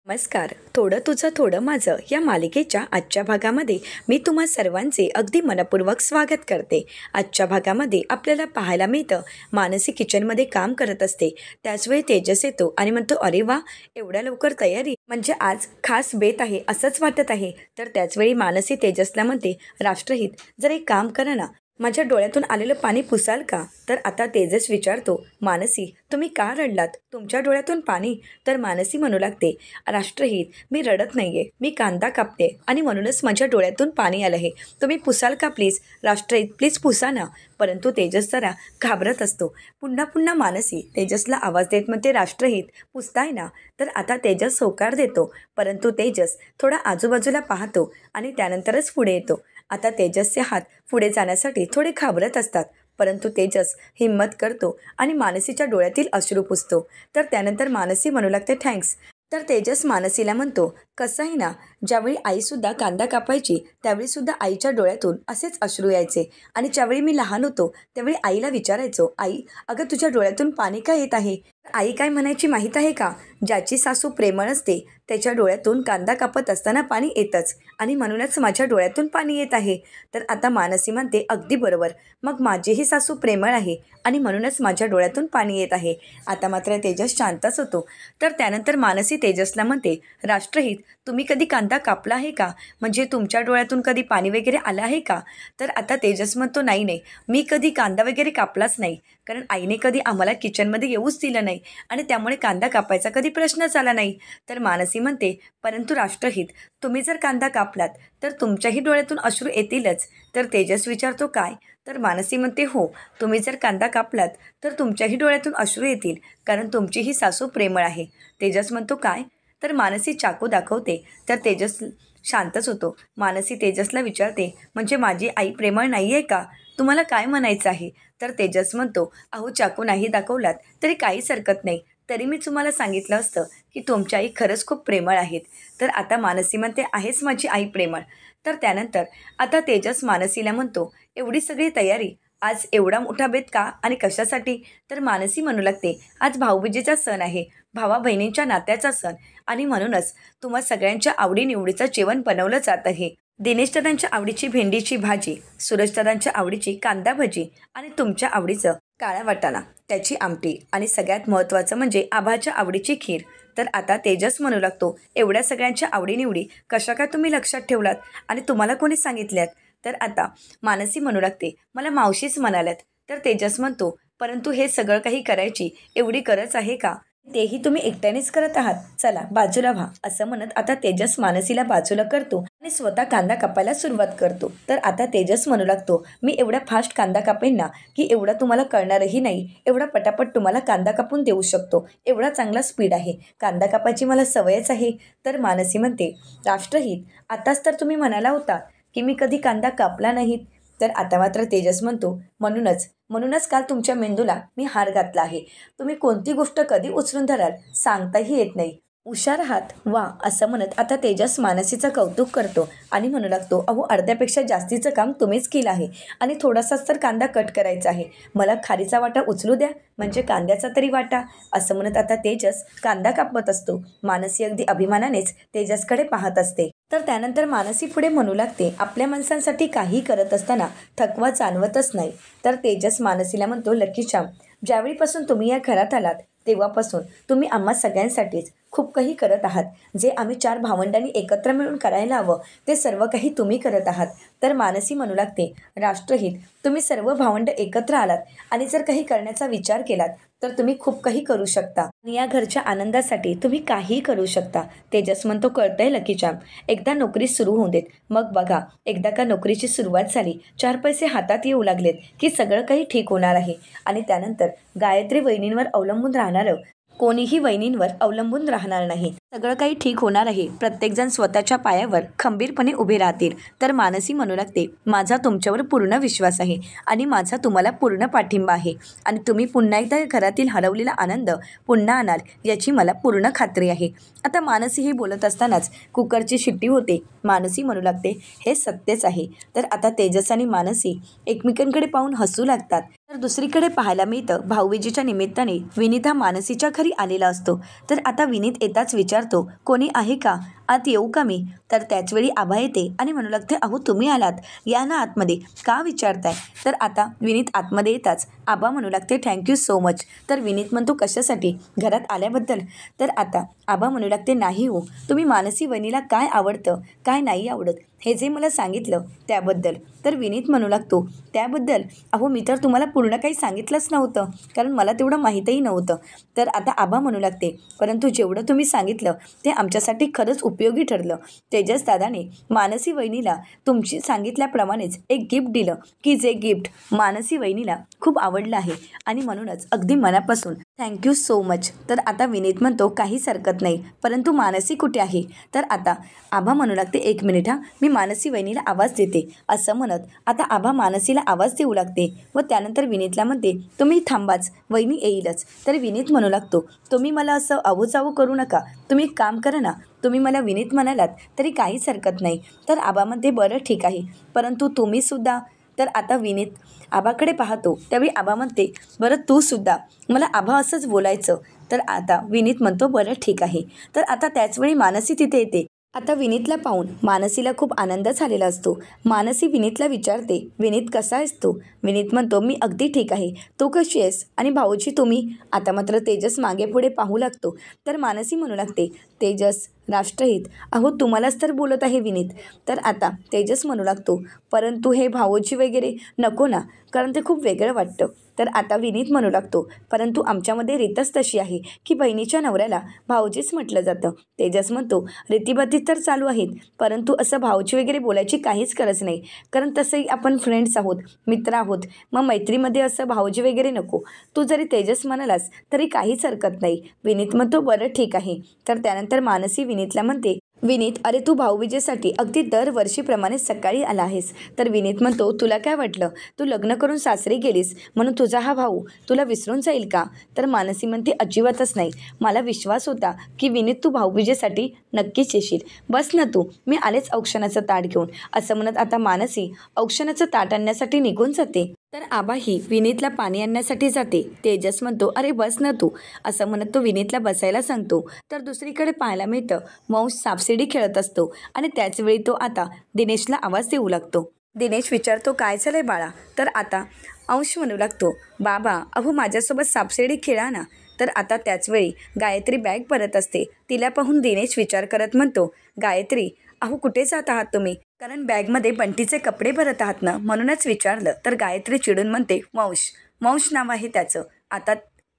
नमस्कार. थोडं तुझं थोडं माझं या मालिकेच्या आजच्या भागामध्ये मी तुम्हा सर्वांचे अगदी मनपूर्वक स्वागत करते. आजच्या भागामध्ये आपल्याला पाहायला मिळतं, मानसी किचनमध्ये काम करत असते. त्याचवेळी तेजस येतो आणि म्हणतो, अरे वा, एवढ्या लवकर तयारी, म्हणजे आज खास बेत आहे असंच वाटत आहे. तर त्याचवेळी मानसी तेजसला म्हणते, राष्ट्रहित, जर एक काम करा ना, माझ्या डोळ्यातून आलेलं पाणी पुसाल का? तर आता तेजस विचारतो, मानसी, तुम्ही का रडलात? तुमच्या डोळ्यातून पाणी? तर मानसी म्हणू लागते, राष्ट्रहित, मी रडत नाहीये, मी कांदा कापते आणि म्हणूनच माझ्या डोळ्यातून पाणी आलं आहे. तुम्ही पुसाल का प्लीज? राष्ट्रहित, प्लीज पुसा ना. परंतु तेजस जरा घाबरत असतो. पुन्हा पुन्हा मानसी तेजसला आवाज देत म्हणते, राष्ट्रहित, पुसताय ना? तर आता तेजस होकार देतो. परंतु तेजस थोडा आजूबाजूला पाहतो आणि त्यानंतरच पुढे येतो. आता तेजसचे हात पुढे जाण्यासाठी थोडे घाबरत असतात. परंतु तेजस हिम्मत करतो आणि मानसीच्या डोळ्यातील अश्रू पुसतो. तर त्यानंतर मानसी म्हणू लागते, थँक्स. तर तेजस मानसीला म्हणतो, कसंही ना, ज्यावेळी आईसुद्धा कांदा कापायची त्यावेळीसुद्धा आईच्या डोळ्यातून असेच अश्रू यायचे. आणि ज्यावेळी मी लहान होतो त्यावेळी आईला विचारायचो, आई, अगं तुझ्या डोळ्यातून पाणी का येत आहे? आई काय म्हणायची माहीत आहे का? ज्याची सासू प्रेमळ असते त्याच्या डोळ्यातून कांदा कापत असताना पाणी येतच, आणि म्हणूनच माझ्या डोळ्यातून पाणी येत आहे. तर आता मानसी म्हणते, अगदी बरोबर, मग माझीही सासू प्रेमळ आहे आणि म्हणूनच माझ्या डोळ्यातून पाणी येत आहे. आता मात्र तेजस शांतच होतो. तर त्यानंतर मानसी तेजसला म्हणते, राष्ट्रहित, तुम्ही कधी कांदा कापला आहे का? म्हणजे तुमच्या डोळ्यातून कधी पाणी वगैरे आलं आहे का? तर आता तेजस म्हणतो, नाही नाही, मी कधी कांदा वगैरे कापलाच नाही, कारण आईने कधी आम्हाला किचनमध्ये येऊच दिलं नाही आणि त्यामुळे कांदा कापायचा कधी प्रश्नच आला नाही. तर मानसी म्हणते, परंतु राष्ट्रहित, तुम्ही जर कांदा कापलात तर तुमच्याही डोळ्यातून अश्रू येतीलच. तर तेजस विचारतो, काय? तर मानसी म्हणते, हो, तुम्ही जर कांदा कापलात तर तुमच्याही डोळ्यातून अश्रू येतील, कारण तुमची ही सासू प्रेमळ आहे. तेजस म्हणतो, काय? तर मानसी चाकू दाखवते. तर तेजस शांतच होतो. मानसी तेजसला विचारते, म्हणजे माझी आई प्रेमळ नाही आहे का? तुम्हाला काय म्हणायचं आहे? तर तेजस म्हणतो, अहो, चाकू नाही दाखवलात तरी काहीच हरकत नाही, तरी मी तुम्हाला सांगितलं असतं की तुमची आई खरंच खूप प्रेमळ आहेत. तर आता मानसी म्हणते, आहेच माझी आई प्रेमळ. तर त्यानंतर आता तेजस मानसीला म्हणतो, एवढी सगळी तयारी, आज एवढा मोठा बेत का आणि कशासाठी? तर मानसी म्हणू लागते, आज भाऊबीजेचा सण आहे, भावा बहिणींच्या नात्याचा सण, आणि म्हणूनच तुम्हा सगळ्यांच्या आवडीनिवडीचं जेवण बनवलं जात आहे. दिनेश दादांच्या आवडीची भेंडीची भाजी, सुरेश दादांच्या आवडीची कांदा भजी, आणि तुमच्या आवडीचं काळा वाटाणा, त्याची आमटी, आणि सगळ्यात महत्त्वाचं म्हणजे आभाच्या आवडीची खीर. तर आता तेजस म्हणू लागतो, एवढ्या सगळ्यांच्या आवडीनिवडी कशा काय तुम्ही लक्षात ठेवलात आणि तुम्हाला कोणी सांगितल्यात? तर आता मानसी म्हणू लागते, मला मावशीच म्हणाल्यात. तर तेजस म्हणतो, परंतु हे सगळं काही करायची एवढी गरज आहे का? तेही तुम्ही एकट्यानेच करत आहात, चला बाजूला व्हा. असं म्हणत आता तेजस मानसीला बाजूला करतो आणि स्वतः कांदा कापायला सुरुवात करतो. तर आता तेजस म्हणू लागतो, मी एवढा फास्ट कांदा कापेन ना की एवढा तुम्हाला कळणारही नाही, एवढा पटापट तुम्हाला कांदा कापून देऊ शकतो, एवढा चांगला स्पीड आहे, कांदा कापायची मला सवयच आहे. तर मानसी म्हणते, राष्ट्रहित, आताच तर तुम्ही म्हणाला होता की मी कधी कांदा कापला नाहीत. तर आता मात्र तेजस म्हणतो, म्हणूनच म्हणूनच काल तुमच्या मेंदूला मी हार घातला आहे. तुम्ही कोणती गोष्ट कधी उचलून धराल सांगताही येत नाही. हुशार आहात, वा. असं म्हणत आता तेजस मानसीचं कौतुक करतो आणि म्हणू लागतो, अहो, अर्ध्यापेक्षा जास्तीचं काम तुम्हीच केलं आहे आणि थोडासाच तर कांदा कट करायचा आहे. मला खारीचा वाटा उचलू द्या, म्हणजे कांद्याचा तरी वाटा. असं म्हणत आता तेजस कांदा कापत असतो. मानसी अगदी अभिमानानेच तेजसकडे पाहत असते. तर त्यानंतर मानसी पुढे म्हणू लागते, आपल्या माणसांसाठी काही करत असताना थकवा जाणवतच नाही. तर तेजस मानसीला म्हणतो, लकी श्याम, ज्यावेळीपासून तुम्ही या घरात आलात तेव्हापासून तुम्ही आम्हा सगळ्यांसाठीच खूप काही करत आहात. जे आम्ही 4 भावंडांनी एकत्र मिळून करायला हवं ते सर्व काही तुम्ही करत आहात. तर मानसी म्हणू लागते, राष्ट्रहित, तुम्ही सर्व भावंड एकत्र आलात आणि जर काही करण्याचा विचार केलात तर तुम्ही खूप काही करू शकता आणि या घरच्या आनंदासाठी तुम्ही काहीही करू शकता. तेजस म्हणतो, कळतंय लकी चाम, एकदा नोकरी सुरू होऊ देत, मग बघा, एकदा का नोकरीची सुरुवात झाली, 4 पैसे हातात येऊ लागलेत की सगळं काही ठीक होणार आहे. आणि त्यानंतर गायत्री वहिनींवर अवलंबून राहणारं कोणीही वहिनींवर अवलंबून राहणार नाही, सगळं काही ठीक होणार आहे, प्रत्येकजण स्वतःच्या पायावर खंबीरपणे उभे राहतील. तर मानसी म्हणू लागते, माझा तुमच्यावर पूर्ण विश्वास आहे आणि माझा तुम्हाला पूर्ण पाठिंबा आहे आणि तुम्ही पुन्हा एकदा घरातील हरवलेला आनंद पुन्हा आणाल याची मला पूर्ण खात्री आहे. आता मानसी हे बोलत असतानाच कुकरची शिट्टी होते. मानसी म्हणू लागते, हे सत्यच आहे. तर आता तेजस आणि मानसी एकमेकांकडे पाहून हसू लागतात. तर दुसरीकडे पाहायला मिळतं भाऊबीजेच्या निमित्ताने विनीत हा मानसीच्या घरी आलेला असतो. तर आता विनीत येताच विचारतो, कोणी आहे का, आत येऊ का मी? तर त्याचवेळी आभा येते आणि म्हणू लागते, अहो तुम्ही आलात, या ना आतमध्ये, का विचारताय? तर आता विनीत आतमध्ये येताच आबा म्हणू लागते, थँक्यू सो मच. तर विनीत म्हणतो, कशासाठी? घरात आल्याबद्दल? तर आता आबा म्हणू लागते, नाही हो, तुम्ही मानसी वहिनीला काय आवडतं काय नाही आवडत हे जे मला सांगितलं त्याबद्दल. तर विनीत म्हणू लागतो, त्याबद्दल? अहो मी तर तुम्हाला पूर्ण काही सांगितलंच नव्हतं, कारण मला तेवढं माहीतही नव्हतं. तर आता आबा म्हणू लागते, परंतु जेवढं तुम्ही सांगितलं ते आमच्यासाठी खरंच उपयोगी ठरलं. तेजस दादाने मानसी वहिनीला तुमची सांगितल्याप्रमाणेच एक गिफ्ट दिलं, की जे गिफ्ट मानसी वहिनीला खूप आवडलं आहे आणि म्हणूनच अगदी मनापासून थँक्यू सो मच. तर आता विनीत म्हणतो, काहीच हरकत नाही, परंतु मानसी कुठे आहे? तर आता आभा म्हणू लागते, एक मिनिट हा, मी मानसी वहिनीला आवाज देते. असं म्हणत आता आभा मानसीला आवाज देऊ लागते व त्यानंतर विनीतला म्हणते, तुम्ही थांबाच, वहिनी येईलच. तर विनीत म्हणू लागतो, तुम्ही मला असं आवूचावू करू नका, तुम्ही एक काम करा ना, तुम्ही मला विनीत म्हणालात तरी काहीच हरकत नाही. तर आबा म्हणते, बरं ठीक आहे, परंतु तुम्हीसुद्धा. तर आता विनीत आबाकडे पाहतो त्यावेळी आबा म्हणते, बरं तू सुद्धा, मला आबा असंच बोलायचं. तर आता विनीत म्हणतो, बरं ठीक आहे. तर आता त्याचवेळी मानसी तिथे येते. आता विनीतला पाहून मानसीला खूप आनंद झालेला असतो. मानसी विनीतला विचारते, विनीत कसा आहेस तू? विनीत म्हणतो, मी अगदी ठीक आहे, तू कशी आहेस? आणि भाऊजी तुम्ही? आता मात्र तेजस मागे पुढे पाहू लागतो. तर मानसी म्हणू लागते, तेजस, राष्ट्रहित, अहो तुम्हालाच तर बोलत आहे विनीत. तर आता तेजस म्हणू लागतो, परंतु हे भाऊजी वगैरे नको ना, कारण ते खूप वेगळं वाटतं. तर आता विनीत म्हणू लागतो, परंतु आमच्यामध्ये रीतच तशी आहे की बहिणीच्या नवऱ्याला भाऊजीच म्हटलं जातं. तेजस म्हणतो, रीतीबद्धी तर चालू आहेत, परंतु असं भाऊजी वगैरे बोलायची काहीच गरज नाही, कारण तसंही आपण फ्रेंड्स आहोत, मित्र आहोत, मग मैत्रीमध्ये असं भाऊजी वगैरे नको. तू जरी तेजस म्हणालास तरी काहीच हरकत नाही. विनीत म्हणतो, बरं ठीक आहे. तर त्यानंतर मानसी विनीतला म्हणते, विनीत, अरे तू भाऊबीजेसाठी अगदी दरवर्षीप्रमाणे सकाळी आला आहेस. तर विनीत म्हणतो, तुला काय वाटलं, तू लग्न करून सासरी गेलीस म्हणून तुझा हा भाऊ तुला विसरून जाईल का? तर मानसी म्हणते, अजिबातच नाही, मला विश्वास होता की विनीत तू भाऊबीजेसाठी नक्कीच येशील. बस ना तू, मी आलेच औक्षणाचं ताट घेऊन. असं म्हणत आता मानसी औक्षणाचं ताट आणण्यासाठी निघून जाते. तर आबाही विनीतला पाणी आणण्यासाठी जाते. तेजस म्हणतो, अरे बस ना तू. असं म्हणत तो विनीतला बसायला सांगतो. तर दुसरीकडे पाहायला मिळतं वंश सापशिडी खेळत असतो आणि त्याचवेळी तो आता दिनेशला आवाज देऊ लागतो. दिनेश विचारतो, काय झालंय बाळा? तर आता अंश म्हणू लागतो, बाबा अहो माझ्यासोबत सापशिडी खेळा ना. तर आता त्याचवेळी गायत्री बॅग भरत असते. तिला पाहून दिनेश विचार करत म्हणतो, गायत्री अहो कुठे जात आहात तुम्ही? कारण बॅगमध्ये बंटीचे कपडे भरत आहात ना, म्हणूनच विचारलं. तर गायत्री चिडून म्हणते, वंश, वंश नाव आहे त्याचं. आता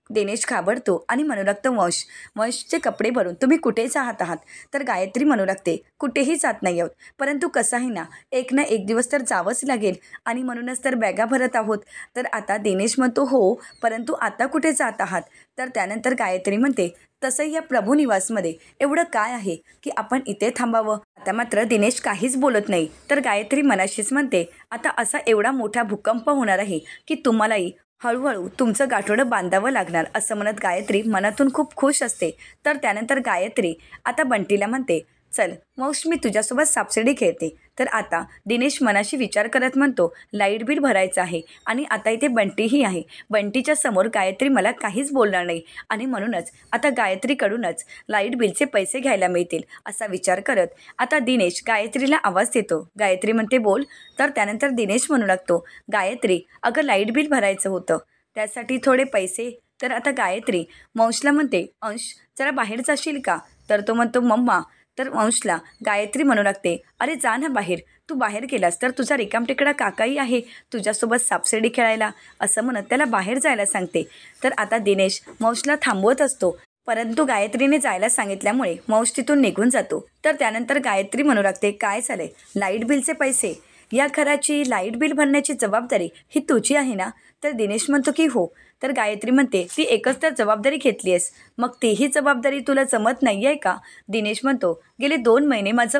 दिनेश घाबरतो आणि म्हणू लागतो, वंश, वंशचे कपडे भरून तुम्ही कुठे जात आहात? तर गायत्री म्हणू लागते, कुठेही जात नाही आहोत, परंतु कसं आहे ना एक दिवस तर जावंच लागेल आणि म्हणूनच तर बॅगा भरत आहोत. तर आता दिनेश म्हणतो, हो, परंतु आता कुठे जात आहात? तर त्यानंतर गायत्री म्हणते, तसं या प्रभुनिवासमध्ये एवढं काय आहे की आपण इथे थांबावं? आता मात्र दिनेश काहीच बोलत नाही. तर गायत्री मनाशीच म्हणते, आता असा एवढा मोठा भूकंप होणार आहे की तुम्हालाही हळूहळू तुमचं गाठोडं बांधावं लागणार. असं म्हणत गायत्री मनातून खूप खुश असते. तर त्यानंतर गायत्री आता बंटीला म्हणते, चल वंश, मी तुझ्यासोबत सापशिडी खेळते. तर आता दिनेश मनाशी विचार करत म्हणतो, लाईट बिल भरायचं आहे आणि आता इथे बंटीही आहे. बंटीच्या समोर गायत्री मला काहीच बोलणार नाही आणि म्हणूनच आता गायत्रीकडूनच लाईट बिलचे पैसे घ्यायला मिळतील असा विचार करत आता दिनेश गायत्रीला आवाज देतो. गायत्री म्हणते, बोल. तर त्यानंतर दिनेश म्हणू लागतो, गायत्री अगं लाईट बिल भरायचं होतं, त्यासाठी थोडे पैसे. तर आता गायत्री वंशला म्हणते, अंश जरा बाहेर जाशील का? तर तो म्हणतो, मम्मा. तर वंशला गायत्री म्हणू लागते, अरे जा ना बाहेर, तू बाहेर गेलास तर तुझा रिकामटेकडा काकाही आहे तुझ्यासोबत सापशिडी खेळायला. असं म्हणत त्याला बाहेर जायला सांगते. तर आता दिनेश वंशला थांबवत असतो, परंतु गायत्रीने जायला सांगितल्यामुळे वंश तिथून निघून जातो. तर त्यानंतर गायत्री म्हणू लागते, काय झालंय? लाईट बिलचे पैसे, या घराची लाईट बिल भरण्याची जबाबदारी ही तुझी आहे ना? तर दिनेश म्हणतो की हो. तर गायत्री म्हणते, ती एकच तर जबाबदारी घेतली आहेस, मग तीही जबाबदारी तुला जमत नाही आहे का? दिनेश म्हणतो, गेले 2 महिने माझं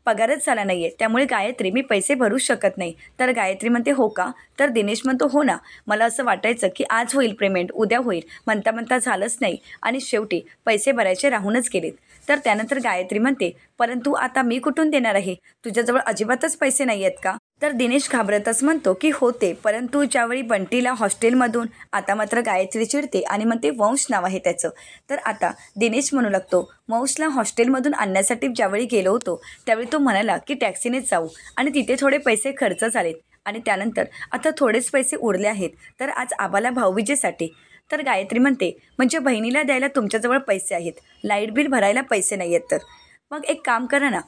पगारच झाला नाही आहे, त्यामुळे गायत्री मी पैसे भरू शकत नाही. तर गायत्री म्हणते, हो का? तर दिनेश म्हणतो, हो ना, मला असं वाटायचं की आज होईल पेमेंट, उद्या होईल, म्हणता म्हणता झालंच नाही आणि शेवटी पैसे भरायचे राहूनच गेलेत. तर त्यानंतर गायत्री म्हणते, परंतु आता मी कुठून देणार आहे? तुझ्याजवळ अजिबातच पैसे नाही आहेत का? तर दिनेश घाबरतच म्हणतो की होते, परंतु ज्यावेळी बंटीला हॉस्टेलमधून आता मात्र गायत्री चिडते आणि म्हणते वंश नाव आहे त्याचं. तर आता दिनेश म्हणू लागतो, वंशला हॉस्टेलमधून आणण्यासाठी ज्यावेळी गेलो होतो त्यावेळी तो म्हणाला की टॅक्सीनेच जाऊ आणि तिथे थोडे पैसे खर्च झालेत आणि त्यानंतर आता थोडेच पैसे उरले आहेत, तर आज आबाला भाऊबीजेसाठी. तर गायत्री म्हणते, म्हणजे बहिणीला द्यायला तुमच्याजवळ पैसे आहेत, लाईट बिल भरायला पैसे नाही आहेत, तर मग एक काम करा ना,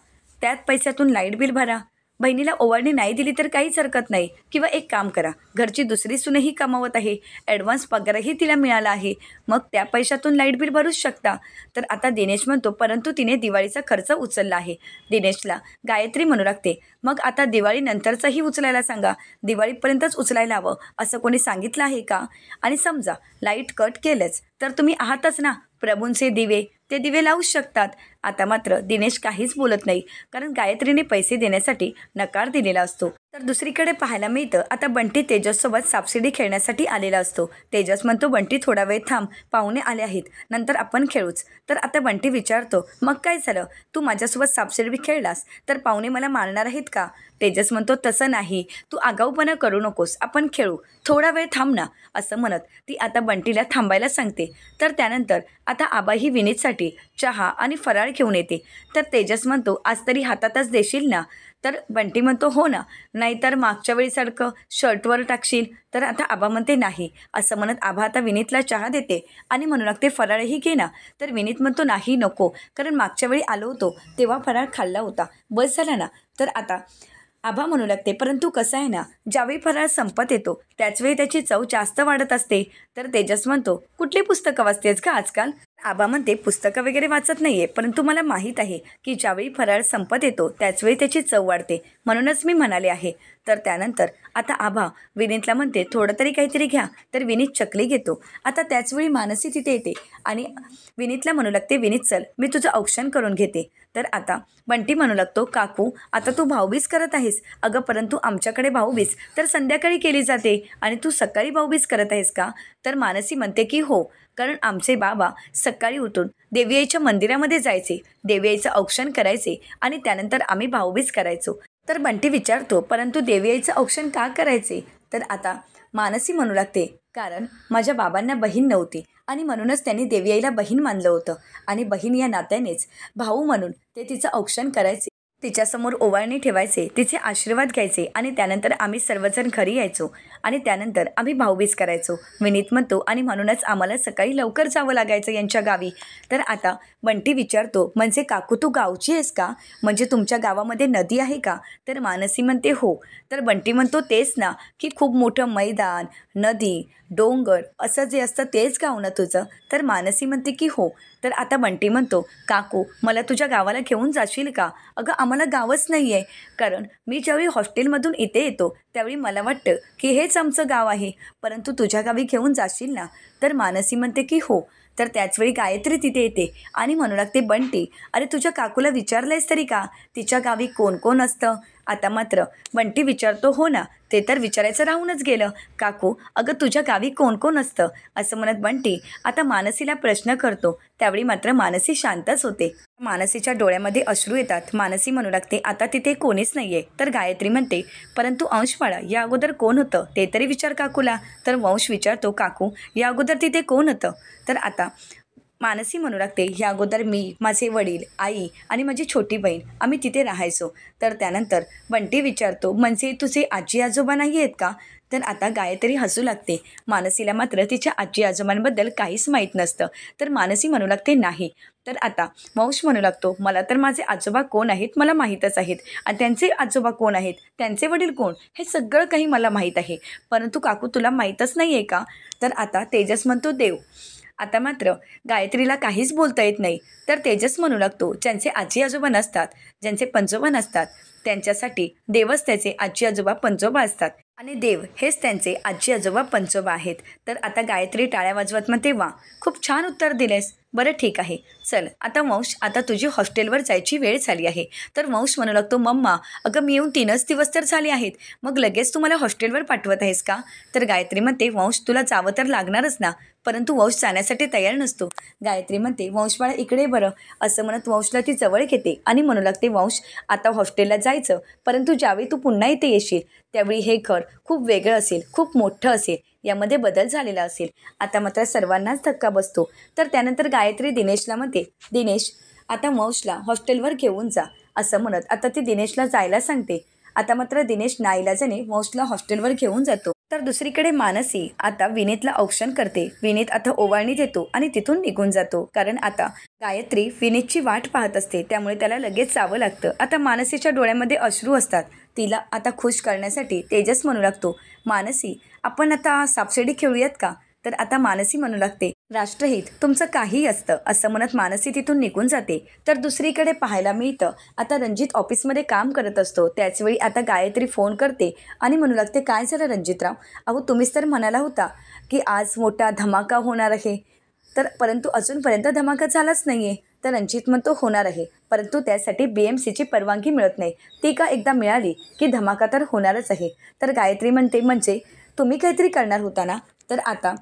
त्यात पैशातून लाईट बिल भरा. बहिणीला ओवाळणी नाही दिली तर काहीच हरकत नाही. किंवा एक काम करा, घरची दुसरी सूनही कमावत आहे, ॲडव्हान्स पगारही तिला मिळाला आहे, मग त्या पैशातून लाईट बिल भरूच शकता. तर आता दिनेश म्हणतो, परंतु तिने दिवाळीचा खर्च उचलला आहे. दिनेशला गायत्री म्हणू लागते, मग आता दिवाळीनंतरचाही उचलायला सांगा, दिवाळीपर्यंतच उचलायला हवं असं कोणी सांगितलं आहे का? आणि समजा लाईट कट केलंच तर तुम्ही आहातच ना प्रभूंचे दिवे, ते दिवे लावूच शकतात. आता मात्र दिनेश काहीच बोलत नाही, कारण गायत्रीने पैसे देण्यासाठी नकार दिलेला असतो. तर दुसरीकडे पाहायला मिळतं, आता बंटी तेजससोबत सापशिडी खेळण्यासाठी आलेला असतो. तेजस म्हणतो, बंटी थोडा वेळ थांब, पाहुणे आले आहेत, नंतर आपण खेळूच. तर आता बंटी विचारतो, मग काय झालं, तू माझ्यासोबत सापशिडी खेळलास तर पाहुणे मला मारणार आहेत का? तेजस म्हणतो, तसं नाही, तू आगाऊपणा करू नकोस, आपण खेळू, थोडा वेळ थांब ना, असं म्हणत ती आता बंटीला थांबायला सांगते. तर त्यानंतर आता आबाही विनीतसाठी चहा आणि फराळ घेऊन येते. तर तेजस म्हणतो, आज तरी हातातच देशील ना? तर बंटी म्हणतो, हो ना, नाहीतर मागच्या वेळीसारखं शर्टवर टाकशील. तर आता आबा म्हणते, नाही, असं म्हणत आबा आता विनीतला चहा देते आणि म्हणू लागते, फराळही घे ना. तर विनीत म्हणतो, नाही नको, कारण मागच्या वेळी आलो होतो तेव्हा फराळ खाल्ला होता, बस झाला ना. तर आता आबा म्हणू लागते, परंतु कसं आहे ना, ज्यावेळी फराळ संपत येतो त्याचवेळी त्याची चव जास्त वाढत असते. तर तेजस म्हणतो, कुठली पुस्तकं वाचतेस का आजकाल? आबा म्हणते, पुस्तकं वगैरे वाचत नाही आहे, परंतु मला माहीत आहे की ज्यावेळी फराळ संपत येतो त्याचवेळी त्याची चव वाढते, म्हणूनच मी म्हणाले आहे. तर त्यानंतर आता आबा विनीतला म्हणते, थोडं तरी काहीतरी घ्या. तर विनीत चकली घेतो. आता त्याचवेळी मानसी तिथे येते आणि विनीतला म्हणू लागते, विनीत चल, मी तुझं औक्षण करून घेते. तर आता बंटी म्हणू लागतो, काकू आता तू भाऊबीज करत आहेस? अगं परंतु आमच्याकडे भाऊबीज तर संध्याकाळी केली जाते आणि तू सकाळी भाऊबीज करत आहेस का? तर मानसी म्हणते की हो, कारण आमचे बाबा सकाळी उठून देवी आईच्या मंदिरामध्ये जायचे, देवी आईचं औक्षण करायचे आणि त्यानंतर आम्ही भाऊबीज करायचो. तर बंटी विचारतो, परंतु देवी आईचं औक्षण का करायचे? तर आता मानसी म्हणू लागते, कारण माझ्या बाबांना बहीण नव्हती आणि म्हणूनच त्यांनी देवी आईला बहीण मानलं होतं आणि बहीण या नात्यानेच भाऊ म्हणून ते तिचं औक्षण करायचे, तिच्यासमोर ओवाळणी ठेवायचे, तिचे आशीर्वाद घ्यायचे आणि त्यानंतर आम्ही सर्वजण घरी यायचो आणि त्यानंतर आम्ही भाऊबीज करायचो. विनीत म्हणतो, आणि म्हणूनच आम्हाला सकाळी लवकर जावं लागायचं यांच्या गावी. तर आता बंटी विचारतो, म्हणजे काकू तू गावची आहेस का? म्हणजे तुमच्या गावामध्ये नदी आहे का? तर मानसी म्हणते, हो. तर बंटी म्हणतो, तेच ना, की खूप मोठं मैदान, नदी, डोंगर असं जे असतं तेच गाव ना तुझं? तर मानसी म्हणते की हो. तर आता बंटी म्हणतो, काकू मला तुझ्या गावाला घेऊन जाशील का? अगं आम्हाला गावच नाही आहे, कारण मी ज्यावेळी हॉस्टेलमधून इथे येतो त्यावेळी मला वाटतं की हेच आमचं गाव आहे, परंतु तुझ्या गावी घेऊन जाशील ना? तर मानसी म्हणते की हो. तर त्याचवेळी गायत्री तिथे येते आणि म्हणू लागते, बंटी अरे तुझ्या काकूला विचारलंयस तरी का तिच्या गावी कोण कोण असतं? आता मात्र बंटी विचारतो, हो ना, ते तर विचारायचं राहूनच गेलं, काकू अगं तुझ्या गावी कोण कोण असतं? असं म्हणत बंटी आता मानसीला प्रश्न करतो. त्यावेळी मात्र मानसी शांतच होते. मानसीच्या डोळ्यामध्ये अश्रू येतात. मानसी म्हणू लागते, आता तिथे कोणीच नाही आहे. तर गायत्री म्हणते, परंतु अंशबाळा या अगोदर कोण होतं ते तरी विचार काकूला. तर वंश विचारतो, काकू या अगोदर तिथे कोण होतं? तर आता मानसी म्हणू लागते, या अगोदर मी, माझे वडील, आई आणि माझी छोटी बहीण आम्ही तिथे राहायचो. तर त्यानंतर बंटी विचारतो, म्हणजे तुझे आजी आजोबा नाही आहेत का? तर आता गायत्री हसू लागते. मानसीला मात्र तिच्या आजी आजोबांबद्दल काहीच माहीत नसतं. तर मानसी म्हणू लागते, नाही. तर आता वंश म्हणू लागतो, मला तर माझे आजोबा कोण आहेत मला माहीतच आहेत आणि त्यांचे आजोबा कोण आहेत, त्यांचे वडील कोण, हे सगळं काही मला माहीत आहे, परंतु काकू तुला माहीतच नाही आहे का? तर आता तेजस म्हणतो, देव. आता मात्र गायत्रीला काहीच बोलता येत नाही. तर तेजस म्हणू लागतो, ज्यांचे आजी आजोबा नसतात, ज्यांचे पंजोबा नसतात, त्यांच्यासाठी देवच त्याचे आजी आजोबा पंजोबा असतात आणि देव हेच त्यांचे आजी आजोबा पंजोबा आहेत. तर आता गायत्री टाळ्या वाजवत म्हणते, वा, खूप छान उत्तर दिलेस. बरं ठीक आहे, चल आता वंश, आता तुझी हॉस्टेलवर जायची वेळ झाली आहे. तर वंश म्हणू लागतो, मम्मा अगं मी येऊन 3च दिवस तर झाले आहेत, मग लगेच तू मला हॉस्टेलवर पाठवत आहेस का? तर गायत्री म्हणते, वंश तुला जावं तर लागणारच ना. परंतु वंश जाण्यासाठी तयार नसतो. गायत्री म्हणते, वंश बाळा इकडे बरं. असं म्हणत वंशला ती जवळ घेते आणि म्हणू लागते, वंश आता हॉस्टेलला जायचं, परंतु ज्यावेळी तू पुन्हा इथे येशील त्यावेळी हे घर खूप वेगळं असेल, खूप मोठं असेल, यामध्ये बदल झालेला असेल. आता मात्र सर्वांनाच धक्का बसतो. तर त्यानंतर गायत्री दिनेशला म्हणते, दिनेश आता वंशला हॉस्टेलवर घेऊन जा. असं म्हणत आता ती दिनेशला जायला सांगते. आता मात्र दिनेश नाईलाजाने वंशला हॉस्टेलवर घेऊन जातो. तर दुसरीकडे मानसी आता विनीतला औक्षण करते. विनीत आता ओवाळणी देतो आणि तिथून निघून जातो, कारण आता गायत्री विनीतची वाट पाहत असते, त्यामुळे त्याला लगेच जावं लागतं. आता मानसीच्या डोळ्यामध्ये अश्रू असतात. तिला आता खुश करण्यासाठी तेजस म्हणू लागतो, मानसी आपण आता सापशिडी खेळूयात का? तर आता मानसी म्हणू लागते, राष्ट्रहित तुमचं काही असतं. असं म्हणत मानसी तिथून निघून जाते. तर दुसरीकडे पाहायला मिळतं, आता रणजित ऑफिसमध्ये काम करत असतो. त्याचवेळी आता गायत्री फोन करते आणि म्हणू लागते, काय झालं रणजितराव? अहो तुम्हीच तर म्हणाला होता की आज मोठा धमाका होणार आहे, तर परंतु अजूनपर्यंत धमाका झालाच नाही आहे. तर रणजित म्हणतो, होणार आहे, परंतु त्यासाठी BMCची परवानगी मिळत नाही. ती का एकदा मिळाली की धमाका तर होणारच आहे. तर गायत्री म्हणते, म्हणजे तुम्ही काहीतरी करणार होता ना? तर आता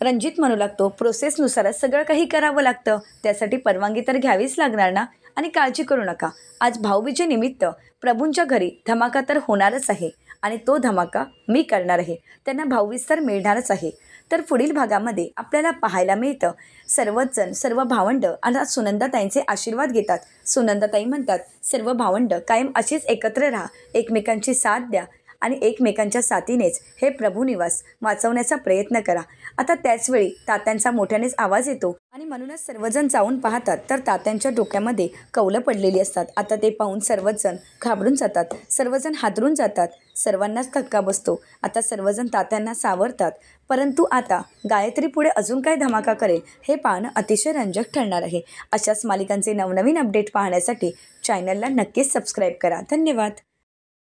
रणजित म्हणू लागतो, प्रोसेसनुसारच सगळं काही करावं लागतं, त्यासाठी परवानगी तर घ्यावीच लागणार ना. आणि काळजी करू नका, आज भाऊबीजेनिमित्त प्रभूंच्या घरी धमाका तर होणारच आहे आणि तो धमाका मी करणार आहे. त्यांना भाऊबीज तर मिळणारच आहे. तर पुढील भागामध्ये आपल्याला पाहायला मिळतं, सर्वच जण, सर्व भावंड आणि सुनंदाताईंचे आशीर्वाद घेतात. सुनंदाताई म्हणतात, सर्व भावंड कायम अशीच एकत्र राहा, एकमेकांची साथ द्या आणि एकमेकांच्या साथीनेच हे प्रभुनिवास वाचवण्याचा प्रयत्न करा. आता त्याचवेळी तात्यांचा मोठ्यानेच आवाज येतो आणि म्हणूनच सर्वजण जाऊन पाहतात. तर तात्यांच्या डोक्यामध्ये कौलं पडलेली असतात. आता ते पाहून सर्वच जण घाबरून जातात, सर्वजण हादरून जातात, सर्वांनाच धक्का बसतो. आता सर्वजण तात्यांना सावरतात. परंतु आता गायत्री पुढे अजून काय धमाका करेल हे पाहणं अतिशय रंजक ठरणार आहे. अशाच मालिकांचे नवनवीन अपडेट पाहण्यासाठी चॅनलला नक्कीच सबस्क्राईब करा. धन्यवाद.